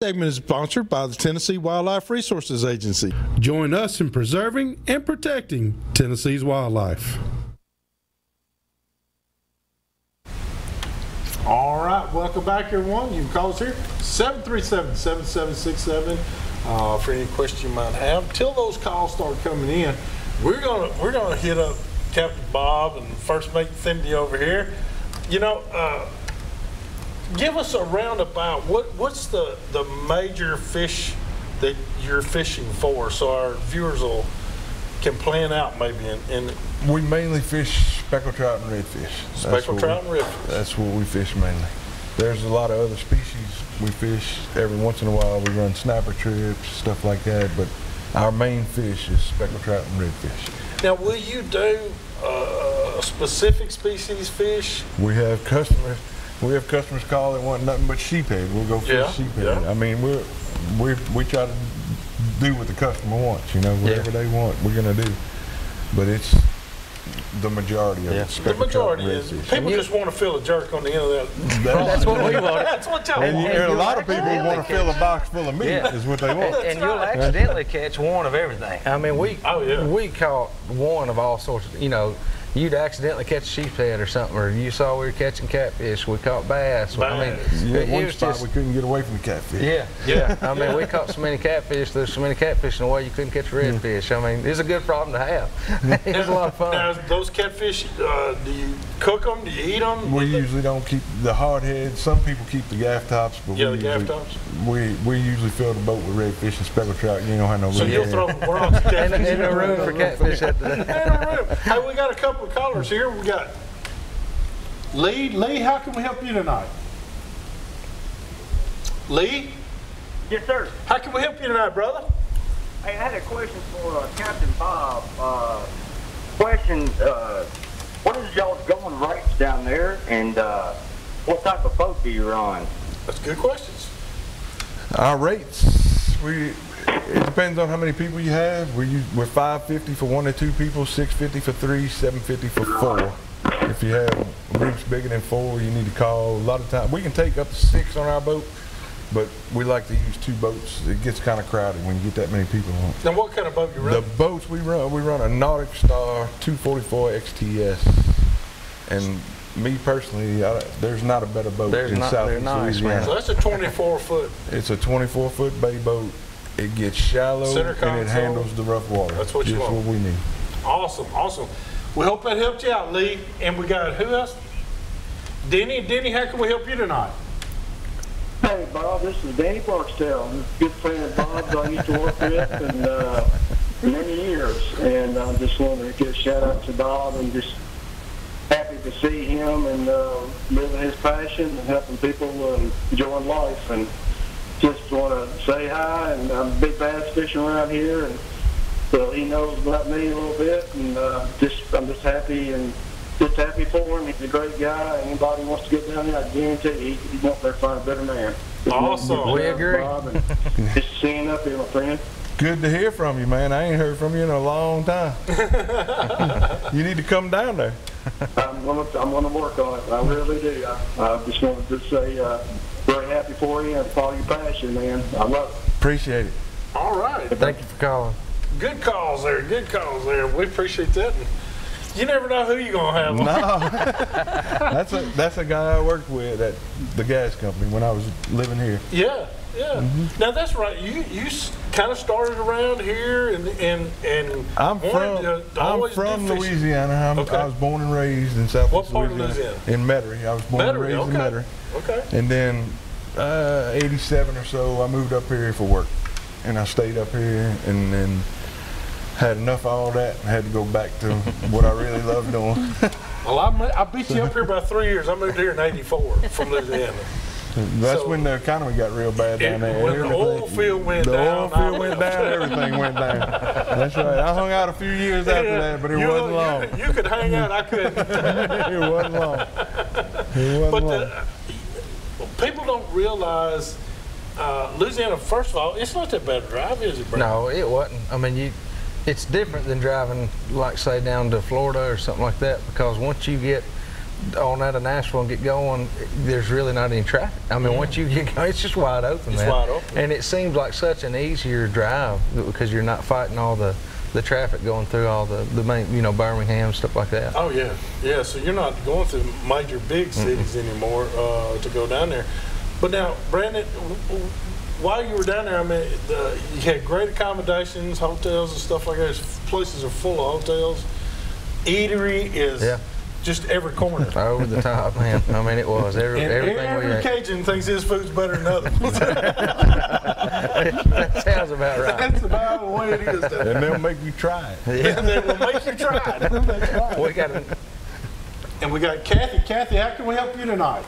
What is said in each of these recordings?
segment is sponsored by the Tennessee Wildlife Resources Agency. Join us in preserving and protecting Tennessee's wildlife. All right, welcome back, everyone. You can call us here, 737-7767, for any question you might have. Until those calls start coming in, we're gonna hit up Captain Bob and First Mate Cindy over here. You know, give us a roundabout. What's the major fish that you're fishing for, so our viewers can plan out maybe? And we mainly fish speckled trout and redfish. Speckled trout and redfish. That's what we fish mainly. There's a lot of other species we fish. Every once in a while we run snapper trips, stuff like that, but our main fish is speckled trout and redfish. Now, will you do specific species fish? We have customers call that want nothing but sheephead. We'll go fish sheephead. Yeah. I mean, we try to do what the customer wants. You know, whatever they want, we're gonna do. But it's the majority of it. The majority is people just want to feel a jerk on the end of that. That's what we want. That's what y'all want. And a lot of people want to fill a box full of meat. Is what they want. And you'll accidentally catch one of everything. I mean, we caught one of all sorts of, you know. You'd accidentally catch a sheephead or something, or you saw we were catching catfish. We caught bass. I mean, one spot we couldn't get away from the catfish. Yeah. I mean, we caught so many catfish. There's so many catfish in the way you couldn't catch redfish. I mean, it's a good problem to have. It's a lot of fun. Now, those catfish, do you cook them? Do you eat them? We usually don't keep the hard heads. Some people keep the gaff tops, but the gaff tops. We usually fill the boat with redfish and speckled trout. You don't have no room. So you'll throw rocks at catfish. In a room for catfish after that. In a room. Hey, we got a couple of callers here. We got Lee. Lee, how can we help you tonight? Lee? Yes, sir. How can we help you tonight, brother? Hey, I had a question for Captain Bob. Question, what is y'all's going rates down there, and what type of boat do you run? That's good questions. Our rates, it depends on how many people you have. We're $550 for 1 to 2 people, $650 for 3, $750 for 4. If you have groups bigger than 4, you need to call. A lot of times we can take up to 6 on our boat, but we like to use 2 boats. It gets kind of crowded when you get that many people on. Now, what kind of boat you run? The boats we run a Nautic Star 244 XTS, and me personally, there's not a better boat in Southeast Louisiana. So that's a 24-foot. It's a 24-foot bay boat. It gets shallow and it handles the rough water. That's what you want. Just what we need. Awesome, awesome. We hope that helped you out, Lee. And we got who else? Denny. Denny, how can we help you tonight? Hey, Bob, this is Danny Barksdale. I'm a good friend of Bob's I used to work with for many years. And I just wanted to give a shout out to Bob and just happy to see him and living his passion and helping people enjoying life. And just want to say hi, and I'm a big bass fishing around here, and so he knows about me a little bit, and I'm just happy for him. He's a great guy. Anybody who wants to get down there, I guarantee he won't there find a better man. Awesome. We agree. Bob, and just seeing up here, my friend. Good to hear from you, man. I ain't heard from you in a long time. You need to come down there. I'm gonna work on it. I really do. I just wanted to say very happy for you and follow your passion, man. I love it. Appreciate it. All right. Thank you for calling. Good calls there. Good calls there. We appreciate that. And you never know who you're gonna have. No, that's a guy I worked with at the gas company when I was living here. Yeah. Now that's right. You kind of started around here, and I'm from Louisiana. I was born and raised in Southeast What part Louisiana. Of Louisiana? In Metairie. I was born and raised in Metairie. Okay. And then 87 or so, I moved up here for work, and I stayed up here, and then had enough of all that, and had to go back to what I really love doing. Well, I beat you up here by 3 years. I moved here in '84 from Louisiana. That's when the economy got real bad down there. When the oil field went down. The oil field went down, everything went down. That's right. I hung out a few years after that, but it wasn't long. You could hang out, I couldn't. It wasn't long. It wasn't long. People don't realize Louisiana, first of all, it's not that bad a drive, is it, Brandt? No, it wasn't. I mean, it's different than driving, like, say, down to Florida or something like that, because once you get on out of Nashville and get going, there's really not any traffic. I mean, once you get going, it's just wide open, It's man. wide open. And it seems like such an easier drive because you're not fighting all the traffic going through all the main, Birmingham, stuff like that. Oh, yeah. Yeah, so you're not going through major big cities anymore to go down there. But now, Brandon, while you were down there, I mean, you had great accommodations, hotels and stuff like that. Places are full of hotels. Eatery is just every corner. Over the top, man. I mean, it was everything Every we ate. Cajun thinks his food's better than others. That sounds about right. That's about the way it is. And they'll make you try it. And they will make you try it. That's right. We got And we got Kathy. Kathy, how can we help you tonight?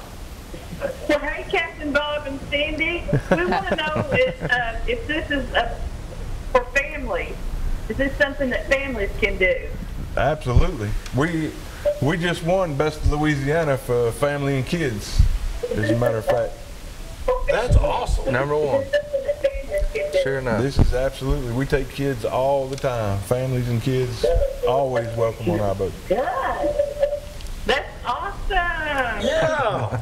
Well, hey, Captain Bob and Cindy. We want to know if this is for families. Is this something that families can do? Absolutely. We just won Best of Louisiana for family and kids, as a matter of fact. That's awesome. number one. Is this something that families can do? Sure enough. This is absolutely, we take kids all the time. Families and kids always welcome on our boat. Good. That's awesome. Yeah.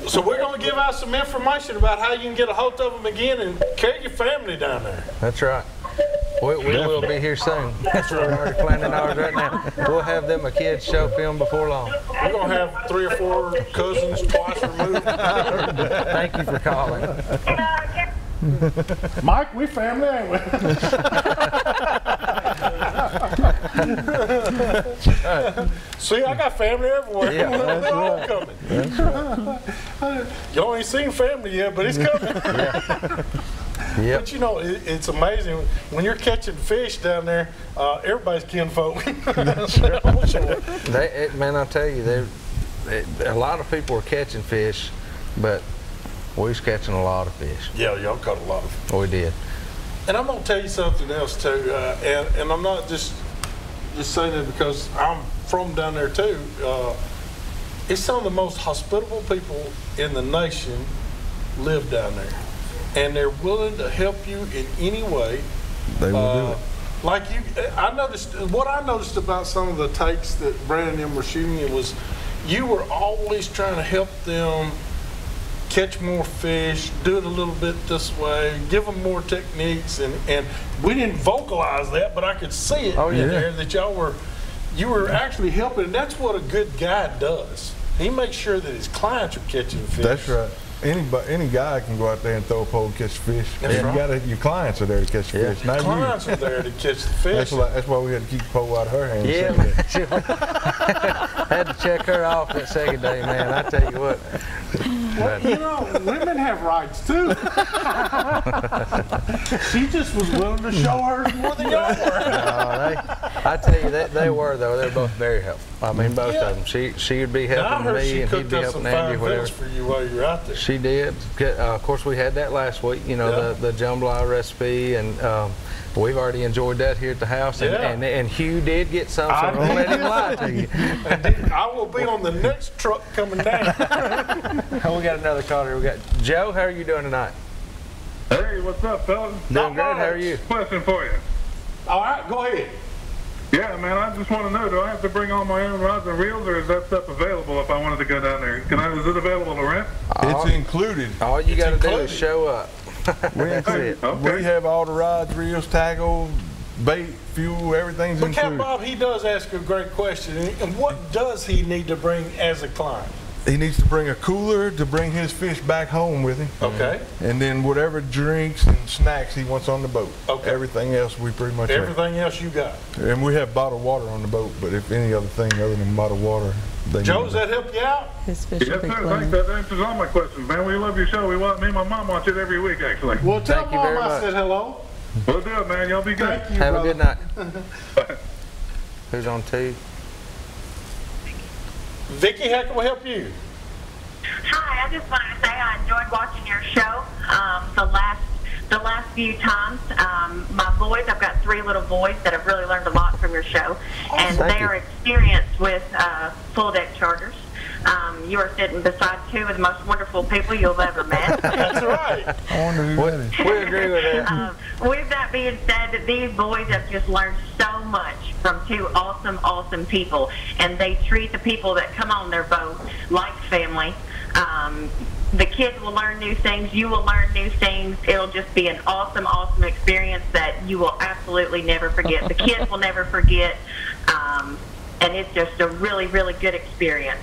So we're going to give out some information about how you can get a hold of them again and carry your family down there. That's right. We will be here soon. We're already planning ours right now. We'll have them a kids show film before long. We're going to have 3 or 4 cousins twice removed. Thank you for calling. Mike, we family, ain't we? See, I got family everywhere. Yeah, They're all coming. Y'all ain't seen family yet, but it's coming. Yep. But it's amazing when you're catching fish down there. Everybody's kinfolk. Man, I'll tell you, a lot of people are catching fish, but we was catching a lot of fish. Yeah, y'all caught a lot of. We did. And I'm gonna tell you something else too, and I'm not just saying it because I'm from down there too. It's some of the most hospitable people in the nation live down there, and they're willing to help you in any way. They will do it. Like what I noticed about some of the takes that Brandt and them were shooting, it was you were always trying to help them catch more fish, do it a little bit this way, give them more techniques, and we didn't vocalize that, but I could see it there that you were actually helping, and that's what a good guide does. He makes sure that his clients are catching fish. That's right. Any guy can go out there and throw a pole and catch fish. That's right. Your clients are there to catch fish. Not Clients you. are there to catch the fish. That's why we had to keep the pole out of her hands. Yeah, second day. man. Had to check her off that second day, man. I tell you what. Well, women have rights too. She just was willing to show hers more than y'all were. I tell you, they were though. They were both very helpful. I mean, both of them. She would be I helping heard me, she and he'd cooked be up helping some Andy, fine whatever. meals for you while you were out there. She did. Of course, we had that last week. The jambalaya recipe, and we've already enjoyed that here at the house. And Hugh did get some, so I won't let him lie to you. I will be on the next truck coming down. We got another caller. We got Joe. How are you doing tonight? Hey, what's up, fellas? Doing good. How are you? Question for you. All right, go ahead. Yeah, man, I just want to know, do I have to bring all my own rods and reels, or is that stuff available if I wanted to go down there? Is it available to rent? It's included. All you got to do is show up. That's it. Okay. We have all the rods, reels, tackle, bait, fuel, everything's But Capt. included. Bob, he does ask a great question. And what does he need to bring as a client? He needs to bring a cooler to bring his fish back home with him. Okay. And then whatever drinks and snacks he wants on the boat. Okay. Everything else we pretty much have. Everything else you got. And we have bottled water on the boat, but if any other thing other than bottled water, they Joe, need does that help you out? His fish Yes, will be sir. clean. Thanks. That answers all my questions, man. We love your show. Me and my mom watch it every week, actually. Well, tell Thank you Mom very I much. said hello. We'll do it, man. Y'all be good. Thank you, Have brother. a good night. Who's on 2? Vicky, how can we help you? Hi, I just wanted to say I enjoyed watching your show the last few times. My boys, I've got 3 little boys that have really learned a lot from your show, and Thank they you. are experienced with full deck charters. You are sitting beside two of the most wonderful people you'll ever met. That's right. I wonder who that is. We agree with that. With that being said, these boys have just learned so much from two awesome, awesome people, and they treat the people that come on their boat like family. The kids will learn new things. You will learn new things. It'll just be an awesome, awesome experience that you will absolutely never forget. The kids will never forget, and it's just a really, really good experience.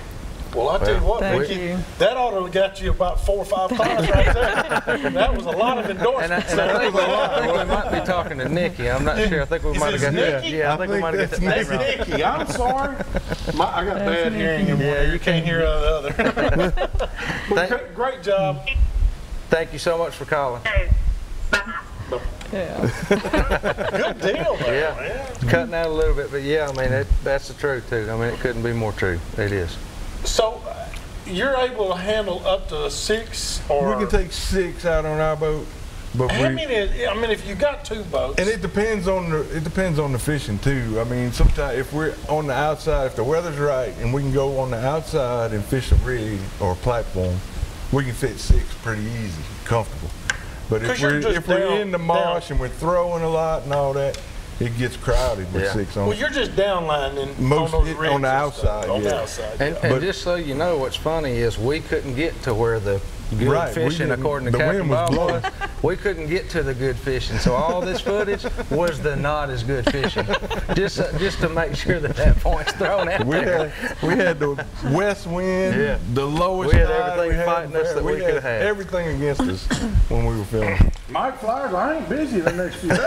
Well, I'll tell you what, Thank Vicki, you. that ought to have got you about 4 or 5 cars right there. That was a lot of And endorsements. I think we might be talking to Nikki. I'm not sure. I think we might have got that. Nikki? Yeah, I think we might have got that That's name wrong. Nikki. I'm sorry. I got bad hearing in one ear. You can't hear out of the other. But great job. Thank you so much for calling. So, bye. Yeah. Good deal, there, Yeah, man. cutting out a little bit, but yeah, I mean, that's the truth too. I mean, it couldn't be more true. It is. So you're able to handle up to 6, or We can take 6 out on our boat, but how many? I mean, if you got 2 boats, and it depends on the fishing too. I mean, sometimes if we're on the outside, if the weather's right and we can go on the outside and fish a rig or a platform, we can fit 6 pretty easy, comfortable. But if 'Cause you're just we're down- in the marsh and we're throwing a lot and all that, it gets crowded with Yeah. 6 on. well, you're just downlining Most on those on rigs the and stuff. outside, On the yeah. outside, And, yeah. and just so you know, what's funny is we couldn't get to where the good Right, we fishing, didn't- according to the Captain wind was Bob, blowing. we couldn't get to the good fishing. So all this footage was the not as good fishing, just to make sure that point's thrown out there. We had the west wind, Yeah. the lowest We had tide, everything fighting us that we could have had. everything against us when we were filming. Mike Flyers, I ain't busy the next few days.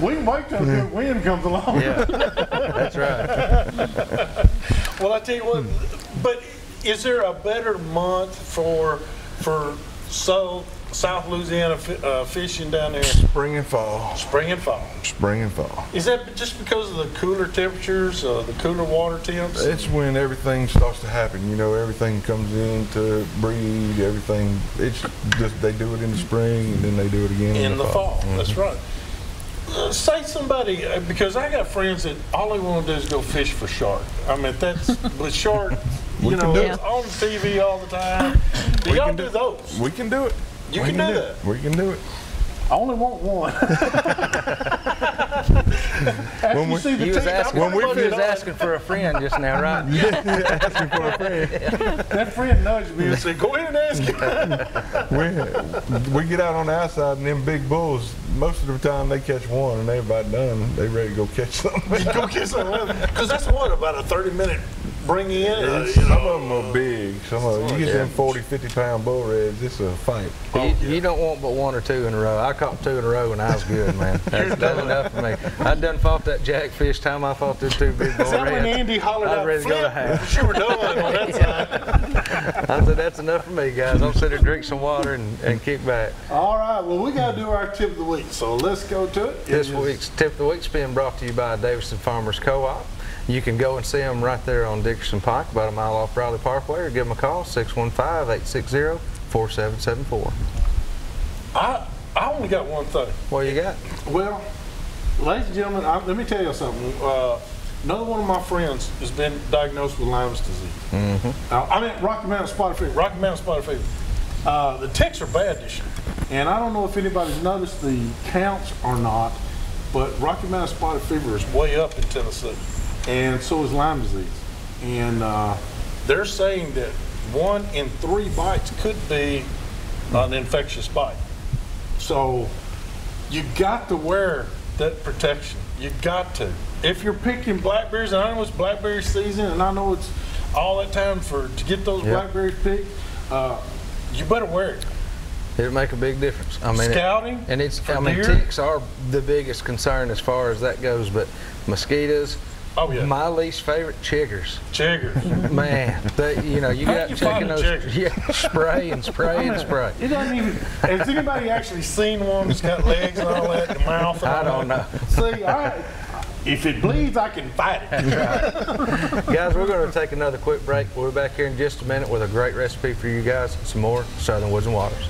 We can wait till a good wind comes along. Yeah, that's right. Well, I tell you what, but is there a better month for South Louisiana fishing down there? Spring and fall. Spring and fall. Spring and fall. Is that just because of the cooler temperatures, the cooler water temps? It's when everything starts to happen. You know, everything comes in to breed. Everything. It's just they do it in the spring and then they do it again in the fall. Mm-hmm. That's right. Say somebody, because I got friends that all they want to do is go fish for shark. I mean, that's with shark, you know, do it's on TV all the time. Do y'all do those? We can do it. You We can do that. We can do it. I only want one. After When you we- see the You was teeth, asking, I'm gonna you put was it on. asking for a friend just now, right? Asking for a friend. That friend nudged me and said, Go ahead and ask him. We get out on the outside and them big bulls, most of the time they catch one and they about done. They ready to go catch something. Go get some. Because that's what, about a 30-minute bring in? Some of them are big. Some of them, you get them 40, 50-pound bull reds, it's a fight. You don't want but 1 or 2 in a row. I caught 2 in a row and I was good, man. That's enough for me. I done fought that jackfish time I fought them 2 big bull Is that when reds. Andy hollered I was out, ready to go to "Flip"? half. You were done on that side. I said, that's enough for me, guys. I'm sitting there, drink some water and kick back. All right, well, we got to do our tip of the week, so let's go to it. This week's tip of the week's being brought to you by Davidson Farmers Co-op. You can go and see them right there on Dickerson Pike, about a mile off Riley Parkway, or give them a call, 615-860-4774. I only got one thing. What you got? Well, ladies and gentlemen, let me tell you something. Another one of my friends has been diagnosed with Lyme's disease. I mean, Rocky Mountain spotted fever. Rocky Mountain spotted fever. The ticks are bad this year, and I don't know if anybody's noticed the counts or not, but Rocky Mountain spotted fever is way up in Tennessee, and so is Lyme disease. And they're saying that 1 in 3 bites could be an infectious bite. So you got to wear that protection. You got to. If you're picking blackberries, and I know it's blackberry season, and I know it's all that time to get those blackberries picked, you better wear it. It'll make a big difference. I mean, Scouting, deer. ticks are the biggest concern as far as that goes, but mosquitoes. Oh yeah. My least favorite, chiggers. Chiggers. Man, you know, you How got you checking find a those. chigger? Yeah, spray and spray and spray. It doesn't even. Has anybody actually seen one that's got legs and all that, and a mouth? And I all don't that? know. See, if it bleeds, I can fight it. Guys, we're going to take another quick break. We'll be back here in just a minute with a great recipe for you guys. Some more Southern Woods and Waters.